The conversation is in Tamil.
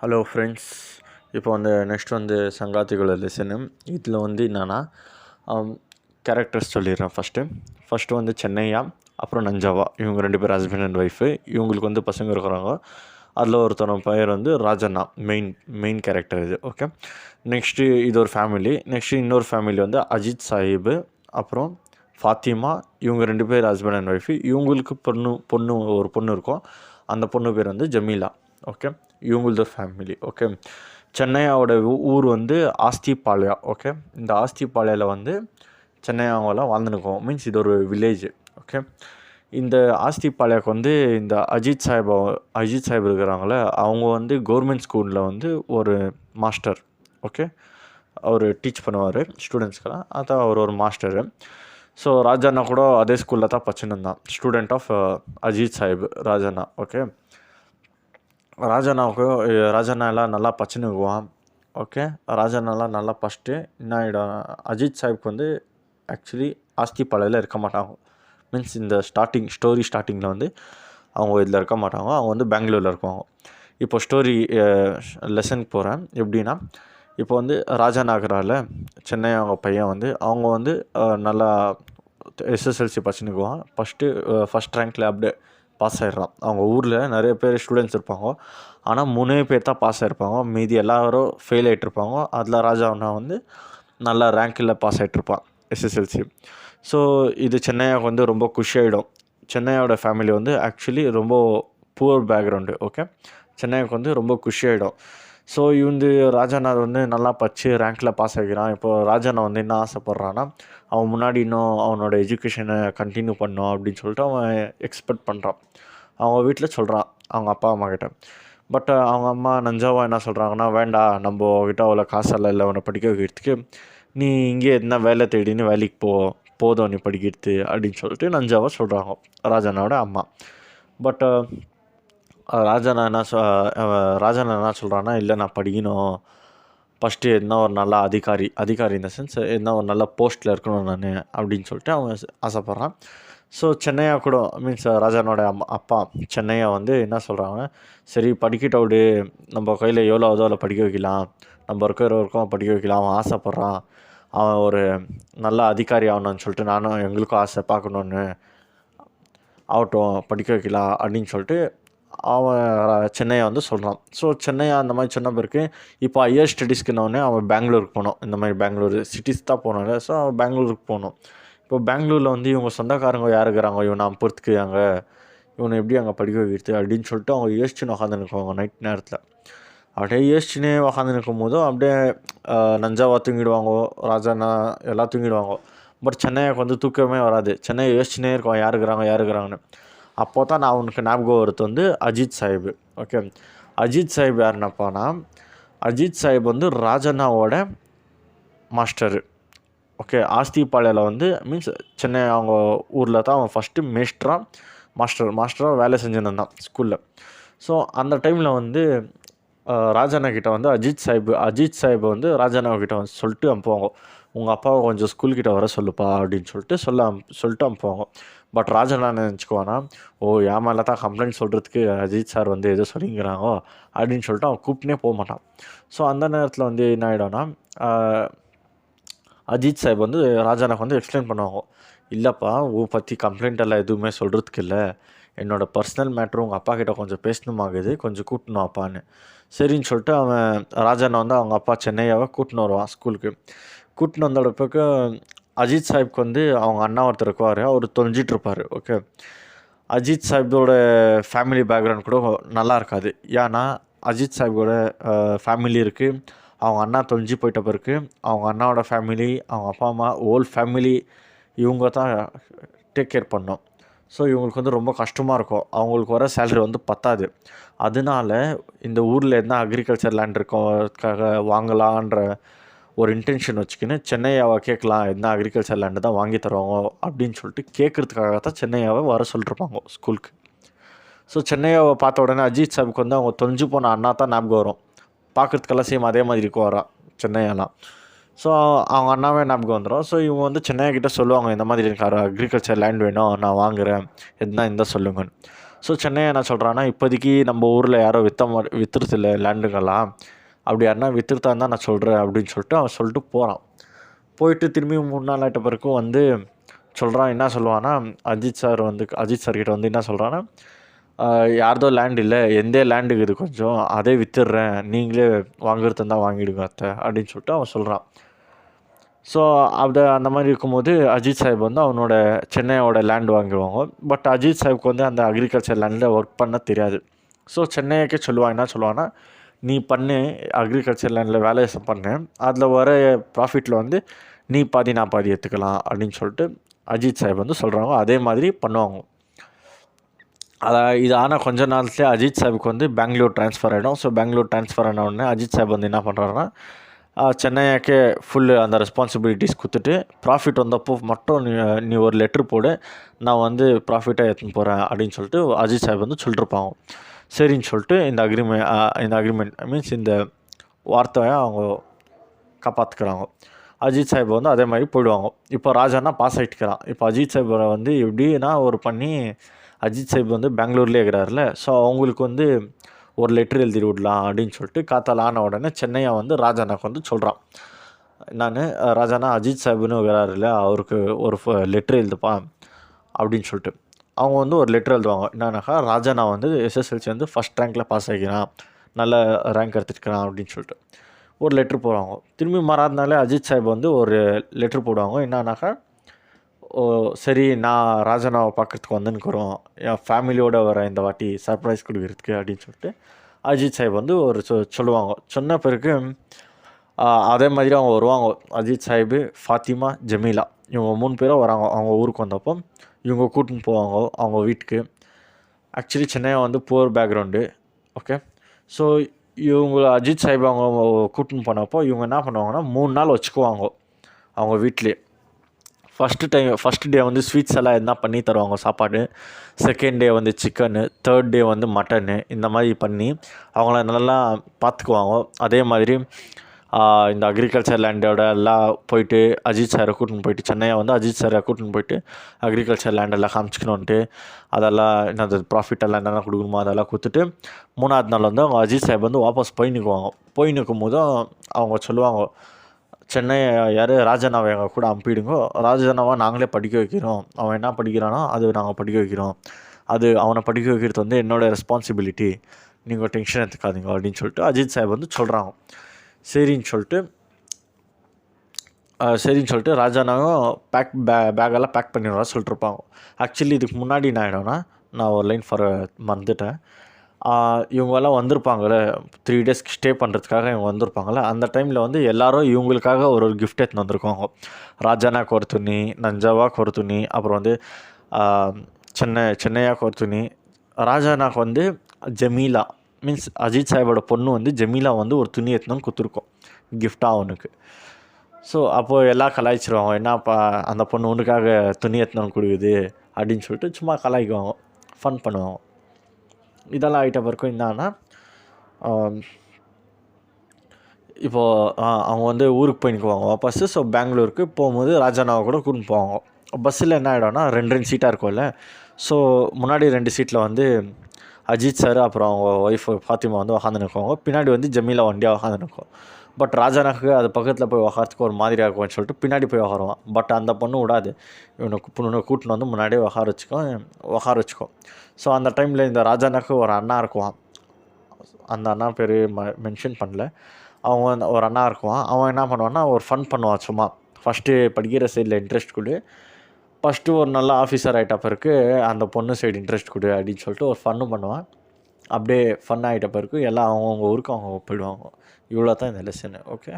Hello friends. இப்போ நெக்ஸ்ட் சங்காத்திகளோட லெசனு. இதில் என்னென்னா கேரக்டர்ஸ் சொல்லிடுறேன். ஃபஸ்ட்டு சென்னையா, அப்புறம் நஞ்சாவா. இவங்க 2 பேர் ஹஸ்பண்ட் அண்ட் ஒய்ஃபு. இவங்களுக்கு பசங்க இருக்கிறாங்க. அதில் ஒருத்தவங்க பெயர் ராஜண்ணா. மெயின் கேரக்டர் இது. ஓகே. நெக்ஸ்ட்டு இது ஒரு ஃபேமிலி. நெக்ஸ்ட்டு இன்னொரு ஃபேமிலி அஜித் சாஹிபு, அப்புறம் ஃபாத்திமா. இவங்க 2 பேர் ஹஸ்பண்ட் அண்ட் ஒய்ஃபு. இவங்களுக்கு ஒரு பொண்ணு இருக்கும். அந்த பொண்ணு பேர் ஜமீலா. ஓகே. இவங்களது ஒரு ஃபேமிலி. ஓகே. சென்னையாவோட ஊர் ஆஸ்திபாளையம். ஓகே. இந்த ஆஸ்திபாளையில் சென்னையாவெல்லாம் வாழ்ந்துருக்கோம். மீன்ஸ் இது ஒரு வில்லேஜ். ஓகே. இந்த ஆஸ்திபாளையக்கு இந்த அஜித் சாஹிப் இருக்கிறாங்கள, அவங்க கவர்மெண்ட் ஸ்கூலில் ஒரு மாஸ்டர். ஓகே. அவர் டீச் பண்ணுவார் ஸ்டூடெண்ட்ஸ்க்கெல்லாம். அதான் அவர் ஒரு மாஸ்டரு. ஸோ ராஜண்ணா கூட அதே ஸ்கூலில் தான் படிச்சுன்னு இருந்தான். Student of Ajit Sahib Rajanna. Okay. Rajanna எல்லாம் நல்லா படிச்சுன்னுக்குவான். ஓகே. ராஜண்ணாலாம் நல்லா படிச்சுட்டு என்ன ஆகிடும், அஜித் சாஹிப்க்கு ஆக்சுவலி ஆஸ்திபாளையில் இருக்க மாட்டாங்க. மீன்ஸ் இந்த ஸ்டோரி ஸ்டார்டிங்கில் அவங்க இதில் இருக்க மாட்டாங்க. அவங்க பெங்களூரில் இருப்பாங்க. இப்போ ஸ்டோரி லெசனுக்கு போகிறேன். எப்படின்னா, இப்போ ராஜாநகரால் சென்னை அவங்க பையன் அவங்க நல்லா எஸ்எஸ்எல்சி படிச்சுன்னுக்குவான். ஃபஸ்ட் ரேங்க்கில் அப்படியே பாஸ் ஆகிடுறான். அவங்க ஊரில் நிறைய பேர் ஸ்டூடெண்ட்ஸ் இருப்பாங்க. ஆனால் 3 பேர் தான் பாஸ் ஆகிருப்பாங்க. மீதி எல்லாரும் ஃபெயில் ஆகிட்ருப்பாங்க. அதில் ராஜாவண்ணா நல்லா ரேங்க்கில் பாஸ் ஆகிட்ருப்பான் எஸ்எஸ்எல்சி. ஸோ இது சென்னையாவுக்கு ரொம்ப குஷியாகிடும். சென்னையோட ஃபேமிலி ஆக்சுவலி ரொம்ப புவர் பேக்ரவுண்டு. ஓகே. சென்னையாவுக்கு ரொம்ப குஷியாகிடும். ஸோ ராஜாண்ணா நல்லா படித்து ரேங்க்கில் பாஸ் ஆகிக்கிறான். இப்போது ராஜாண்ணா என்ன ஆசைப்பட்றான்னா, அவன் முன்னாடி இன்னும் அவனோட எஜுகேஷனை கண்டினியூ பண்ணோம் அப்படின்னு சொல்லிட்டு அவன் எக்ஸ்பெக்ட் பண்ணுறான். அவங்க வீட்டில் சொல்கிறான் அவங்க அப்பா அம்மா கிட்ட. பட் அவங்க அம்மா நஞ்சாவா என்ன சொல்கிறாங்கன்னா, வேண்டாம், நம்ம கிட்ட அவ்வளோ காசெல்லாம் இல்லை உன்னை படிக்க வைக்கிறதுக்கு, நீ இங்கே எதுனா வேலை தேடின்னு வேலைக்கு போதும் நீ படிக்கிறது அப்படின்னு சொல்லிட்டு நஞ்சாவா சொல்கிறாங்க, ராஜாண்ணாவோட அம்மா. பட் ராஜாண்ணா என்ன சொல்கிறான்னா, இல்லை நான் படிக்கணும், ஃபஸ்ட்டு எதுனா ஒரு நல்ல அதிகாரி இந்த சென்ஸ் எதுனா ஒரு நல்ல போஸ்ட்டில் இருக்கணும் நான் அப்படின்னு சொல்லிட்டு அவன் ஆசைப்பட்றான். ஸோ சென்னையா கூட மீன்ஸ் ராஜானோட அப்பா சென்னையா என்ன சொல்கிறாங்க, சரி படிக்கிட்ட விடு, நம்ம கையில் எவ்வளோ அதில் படிக்க வைக்கலாம், நம்ம இருக்கிறவருக்கும் படிக்க வைக்கலாம், அவன் ஆசைப்பட்றான், அவன் ஒரு நல்ல அதிகாரி ஆகணும்னு சொல்லிட்டு நானும் எங்களுக்கும் ஆசை பார்க்கணுன்னு, ஆகட்டும் படிக்க வைக்கலாம் அப்படின்னு சொல்லிட்டு அவன் சென்னையை சொல்கிறான். ஸோ சென்னையா அந்த மாதிரி சொன்ன பிறகு இப்போ ஹையர் ஸ்டடீஸ்க்குன்னொடனே அவன் பெங்களூருக்கு போகணும். இந்த மாதிரி பெங்களூர் சிட்டிஸ் தான் போனாங்க. ஸோ அவன் பெங்களூருக்கு போகணும். இப்போ பெங்களூரில் இவங்க சொந்தக்காரங்க யார் இருக்கிறாங்க, இவனை அனுப்புறதுக்கு இவனை எப்படி அங்கே படிக்க வைக்கிறது அப்படின்னு சொல்லிட்டு அவங்க யோசிச்சுன்னு உட்காந்துருக்குவாங்க நைட் நேரத்தில். அப்படியே யோசிச்சுன்னே உட்காந்துருக்கும் போதும் அப்படியே நஞ்சாவா தூங்கிடுவாங்க, ராஜாண்ணா எல்லாம் தூங்கிடுவாங்க. பட் சென்னையாவுக்கு தூக்கமே வராது. சென்னையை யோசிச்சுனே இருக்கும் யார் இருக்கிறாங்கன்னு. அப்போ தான் நான் அவனுக்கு ஞாபகம் வருது அஜித் சாஹிப். ஓகே. அஜித் சாஹிப் யாருன்னாப்பானா, அஜித் சாஹிப் ராஜண்ணாவோட மாஸ்டரு. ஓகே. ஆஸ்திபாளையில் மீன்ஸ் சென்னை அவங்க ஊரில் தான் அவன் ஃபஸ்ட்டு மாஸ்டராக வேலை செஞ்சுன்னு இருந்தான் ஸ்கூலில். ஸோ அந்த டைமில் ராஜண்ணா கிட்ட அஜித் சாஹிப் ராஜண்ணா கிட்ட சொல்லிட்டு அனுப்புவாங்க, உங்கள் அப்பாவை கொஞ்சம் ஸ்கூல்கிட்ட வர சொல்லுப்பா அப்படின்னு சொல்லிட்டு அனுப்புவாங்க. பட் ராஜண்ணா நினச்சிக்குவானா, ஓ என் மேலே தான் கம்ப்ளைண்ட் சொல்கிறதுக்கு அஜித் சார் எதோ சொல்லிங்கிறாங்கோ அப்படின்னு சொல்லிட்டு அவன் கூப்பிட்டுனே போக மாட்டான். ஸோ அந்த நேரத்தில் என்ன ஆகிடும்னா, அஜித் சாஹிப் ராஜாண்ணாக்கு எக்ஸ்பிளைன் பண்ணுவாங்க, இல்லைப்பா பற்றி கம்ப்ளைண்ட் எல்லாம் எதுவுமே சொல்கிறதுக்கு இல்லை, என்னோடய பர்சனல் மேட்ரு உங்கள் அப்பா கிட்ட கொஞ்சம் பேசணுமாகுது, கொஞ்சம் கூட்டணும் அப்பான்னு. சரின்னு சொல்லிட்டு அவன் ராஜாண்ணா அவங்க அப்பா சென்னையாவை கூட்டின்னு வருவான் ஸ்கூலுக்கு. கூட்டின்னு வந்தோட பிறகு அஜித் சாஹிப்க்கு அவங்க அண்ணா ஒருத்தர் இருக்குவார், அவர் தொலைஞ்சிட்ருப்பார். ஓகே. அஜித் சாஹிப்போட ஃபேமிலி பேக்ரவுண்ட் கூட நல்லா இருக்காது. ஏன்னா அஜித் சாஹிப்போட ஃபேமிலி இருக்குது, அவங்க அண்ணா தொலைஞ்சி போயிட்ட பிறகு அவங்க அண்ணாவோட ஃபேமிலி, அவங்க அப்பா அம்மா ஹோல் ஃபேமிலி இவங்க தான் டேக் கேர் பண்ணோம். ஸோ இவங்களுக்கு ரொம்ப கஷ்டமாக இருக்கும். அவங்களுக்கு வர சேலரி பத்தாது. அதனால இந்த ஊரில் என்ன அக்ரிகல்ச்சர் லேண்ட் இருக்கோக்காக வாங்கலான்ற ஒரு இன்டென்ஷன் வச்சுக்கின்னு சென்னையாவை கேட்கலாம், என்ன அக்ரிகல்ச்சர் லேண்டு தான் வாங்கி தருவாங்க அப்படின்னு சொல்லிட்டு கேட்குறதுக்காக தான் சென்னையாவை வர சொல்லிருப்பாங்க ஸ்கூலுக்கு. ஸோ சென்னையாவை பார்த்த உடனே அஜித் சாஹிப்க்கு அவங்க தொலைஞ்சு போன அண்ணா தான் ஞாபகம் வரும். பார்க்குறதுக்கெல்லாம் சேம் அதே மாதிரி இருக்கும் வரான் சென்னையெல்லாம். ஸோ அவங்க அண்ணாவே ஞாபகம் வந்துடும். ஸோ இவங்க சென்னையா கிட்டே சொல்லுவாங்க, இந்த மாதிரி எனக்கு அக்ரிகல்ச்சர் லேண்ட் வேணும், நான் வாங்குகிறேன், எதுனா இருந்தால் சொல்லுங்கன்னு. ஸோ சென்னை என்ன சொல்கிறான்னா, இப்போதைக்கு நம்ம ஊரில் யாரோ விற்றுறதில்ல லேண்டுங்கெல்லாம், அப்படி யாருன்னா விற்றுருத்தா தான் நான் சொல்கிறேன் அப்படின்னு சொல்லிட்டு அவன் சொல்லிட்டு போகிறான். போயிட்டு திரும்பியும் 3 நாள் ஆகிட்ட பிறகு வந்து சொல்கிறான். என்ன சொல்லுவான்னா, அஜித் சார்கிட்ட வந்து என்ன சொல்கிறான்னா, யார்தோ லேண்ட் இல்லை, எந்த லேண்டுக்கு இது கொஞ்சம் அதே விற்றுடுறேன், நீங்களே வாங்குறது இருந்தால் வாங்கிடுங்க அத்தை அப்படின்னு சொல்லிட்டு அவன் சொல்கிறான். ஸோ அந்த மாதிரி இருக்கும்போது அஜித் சாஹிப் வந்து அவனோட சென்னையோட லேண்ட் வாங்கிடுவாங்க. பட் அஜித் சாஹிப்க்கு வந்து அந்த அக்ரிகல்ச்சர் லேண்டில் ஒர்க் பண்ண தெரியாது. ஸோ சென்னையக்கே சொல்லுவான். என்ன சொல்லுவான்னா, நீ பண்ணு, அக்ரிகல்ச்சர் லேண்டில் வேலை பண்ணு, அதில் வர ப்ராஃபிட்டில் வந்து நீ பாதி நான் பாதி எடுத்துக்கலாம் அப்படின்னு சொல்லிட்டு அஜித் சாஹிப் வந்து சொல்கிறாங்க. அதே மாதிரி பண்ணுவாங்க. இது ஆனால் கொஞ்ச நாள்லேயே அஜித் சாஹிப்க்கு வந்து பெங்களூர் ட்ரான்ஸ்ஃபர் ஆகிடும். ஸோ பெங்களூர் ட்ரான்ஸ்ஃபர் ஆன உடனே அஜித் சாஹிப் வந்து என்ன பண்ணுறாருன்னா, சென்னையாக்கே ஃபுல்லு அந்த ரெஸ்பான்சிபிலிட்டிஸ் கொடுத்துட்டு, ப்ராஃபிட் வந்தப்போ மட்டும் நீ ஒரு லெட்ரு போடு, நான் வந்து ப்ராஃபிட்டாக எடுத்துன்னு போகிறேன் அப்படின்னு சொல்லிட்டு அஜித் சாஹிப் வந்து சொல்லிட்டுருப்பாங்க. சரின்னு சொல்லிட்டு இந்த அக்ரிமெண்ட் மீன்ஸ் இந்த வார்த்தையை அவங்க காப்பாற்றுக்கிறாங்க. அஜித் சாஹிப் வந்து அதே மாதிரி போயிடுவாங்க. இப்போ ராஜானா பாஸ் ஆகிட்டுக்கிறான். இப்போ அஜித் சாஹிப்பை வந்து எப்படின்னா பண்ணி அஜித் சாஹிப் வந்து பெங்களூர்லேயே இருக்கிறாருல, ஸோ அவங்களுக்கு வந்து ஒரு லெட்ரு எழுதி விடலாம் அப்படின்னு சொல்லிட்டு காத்தால் ஆன உடனே சென்னையை வந்து ராஜானாக்கு வந்து சொல்கிறான். ராஜானா அஜித் சாஹிப்னு இருக்கிறாருல, அவருக்கு ஒரு லெட்ரு எழுதுப்பா அப்படின்னு சொல்லிட்டு அவங்க வந்து ஒரு லெட்ரு எழுதுவாங்க. என்னன்னாக்கா, ராஜானா வந்து எஸ்எஸ்எல்சி வந்து ஃபஸ்ட் ரேங்க்கில் பாஸ் ஆகிக்கிறான், நல்ல ரேங்க் எடுத்துட்டுக்கிறான் அப்படின்னு சொல்லிட்டு ஒரு லெட்ரு போடுவாங்க. திரும்பி மறாதனாலே அஜித் சாஹிப் வந்து ஒரு லெட்ரு போடுவாங்க. என்னன்னாக்கா, சரி நான் ராஜானாவை பார்க்குறதுக்கு வந்துன்னுக்குறோம், என் ஃபேமிலியோடு வரேன் இந்த வாட்டி சர்ப்ரைஸ் கொடுக்குறதுக்கு அப்படின்னு சொல்லிட்டு அஜித் சாஹிப் வந்து ஒரு சொல்லுவாங்க. சொன்ன பிறகு அதே மாதிரி அவங்க வருவாங்க. அஜித் சாஹிப், ஃபாத்திமா, ஜமீலா இவங்க 3 பேரும் வராங்க. அவங்க ஊருக்கு வந்தப்போ இவங்க கூட்டின்னு போவாங்க அவங்க வீட்டுக்கு. ஆக்சுவலி சென்னை வந்து புவர் பேக்ரவுண்டு. ஓகே. ஸோ இவங்க அஜித் சாஹிப் அவங்க கூட்டின்னு போனப்போ இவங்க என்ன பண்ணுவாங்கன்னா, 3 நாள் வச்சுக்குவாங்க அவங்க வீட்டிலே. ஃபஸ்ட்டு டே வந்து ஸ்வீட்ஸ் எல்லாம் எதுனா பண்ணி தருவாங்க சாப்பாடு. செகண்ட் டே வந்து சிக்கனு, தேர்ட் டே வந்து மட்டனு, இந்த மாதிரி பண்ணி அவங்கள நல்லா பார்த்துக்குவாங்க. அதே மாதிரி இந்த அக்ரிகல்ச்சர் லேண்டோட எல்லாம் போயிட்டு அஜித் சாரை கூட்டின்னு போயிட்டு, சென்னையை வந்து அஜித் சாரை கூட்டின்னு போயிட்டு அக்ரிகல்ச்சர் லேண்டெல்லாம் காமிச்சிக்கணுன்ட்டு அதெல்லாம் என்னது ப்ராஃபிட் எல்லாம் என்னென்ன கொடுக்கணுமோ அதெல்லாம் கொடுத்துட்டு 3ஆவது நாள் வந்து அவங்க அஜித் சாஹிப் வந்து வாபஸ் போய் நிற்கும் போதும் அவங்க சொல்லுவாங்க, சென்னை யார் ராஜானாவை எங்கள் கூட அனுப்பிடுங்கோ, ராஜானாவை நாங்களே படிக்க வைக்கிறோம், அவன் என்ன படிக்கிறானோ அது நாங்கள் படிக்க வைக்கிறோம், அது அவனை படிக்க வைக்கிறது வந்து என்னோடய ரெஸ்பான்சிபிலிட்டி, நீங்கள் டென்ஷன் எடுத்துக்காதீங்க அப்படின்னு சொல்லிட்டு அஜித் சாஹிப் வந்து சொல்கிறாங்க. சரின்னு சொல்லிட்டு ராஜானாவும் பேக்கெல்லாம் பேக் பண்ணிடுறா சொல்லிட்டுருப்பாங்க. ஆக்சுவலி இதுக்கு முன்னாடி என்ன ஆகிடும்னா, நான் ஒரு லைன் மறந்துட்டேன். இவங்கெல்லாம் வந்திருப்பாங்கள்ல 3 டேஸ்க்கு ஸ்டே பண்ணுறதுக்காக இவங்க வந்திருப்பாங்கள்ல, அந்த டைமில் வந்து எல்லோரும் இவங்களுக்காக ஒரு கிஃப்ட் எடுத்துன்னு வந்திருக்காங்க. ராஜானாக்கு ஒரு துணி, நஞ்சாவாக்கு ஒரு துணி, அப்புறம் வந்து சென்னையாக்கு ஒரு துணி. ராஜானாக்கு வந்து ஜமீலா மீன்ஸ் அஜித் சாஹிப்போட பொண்ணு வந்து ஜமீலா வந்து ஒரு துணி எடுத்துன்னு கொடுத்துருக்கோம் கிஃப்டாக அவனுக்கு. ஸோ அப்போது எல்லாம் கலாய்ச்சிருவாங்க, என்னப்பா அந்த பொண்ணு ஒன்றுக்காக துணி எடுத்துன்னு கொடுக்குது அப்படின்னு சொல்லிட்டு சும்மா கலாய்க்குவாங்க, ஃபன் பண்ணுவாங்க. இதெல்லாம் ஆகிட்ட பிறக்கும் என்னன்னா, இப்போது அவங்க வந்து ஊருக்கு போய் நிற்குவாங்க வாபஸ். ஸோ பெங்களூருக்கு போகும்போது ராஜானாவை கூட கூட்டின்னு போவாங்க. பஸ்ஸில் என்ன ஆகிடும்னா 2 சீட்டாக இருக்கும்ல. ஸோ முன்னாடி 2 சீட்டில் வந்து அஜித் சார் அப்புறம் அவங்க ஒய்ஃப் ஃபாத்திமா வந்து உக்காந்து நிற்குவாங்க. பின்னாடி வந்து ஜமீலா வண்டியாக உக்காந்து நிற்கும். பட் ராஜானாக்கு அது பக்கத்தில் போய் உக்காரத்துக்கு ஒரு மாதிரியாக இருக்கும்னு சொல்லிட்டு பின்னாடி போய் உக்காருவான். பட் அந்த பொண்ணு விடாது, இவனை கூட்டின்னு வந்து முன்னாடியே உக்கார வச்சுக்கும். ஸோ அந்த டைமில் இந்த ராஜானாக்கு ஒரு அண்ணா இருக்குவான். அந்த அண்ணா பேர் மென்ஷன் பண்ணல. அவங்க ஒரு அண்ணா இருக்குவான். அவன் என்ன பண்ணுவான்னா, ஒரு ஃபன் பண்ணுவான் சும்மா. ஃபஸ்ட்டு படிக்கிற சைடில் இன்ட்ரெஸ்ட் கொடு, ஃபஸ்ட்டு ஒரு நல்ல ஆஃபீஸர் ஆகிட்ட பிறகு அந்த பொண்ணு சைடு இன்ட்ரெஸ்ட் கொடு அப்படின்னு சொல்லிட்டு ஒரு ஃபன்னு பண்ணுவான். அப்படியே ஃபன் ஆகிட்ட பிறகு எல்லாம் அவங்கவுங்க ஊருக்கு அவங்க போயிடுவாங்க. இவ்வளோ தான் இந்த லெசனு. ஓகே.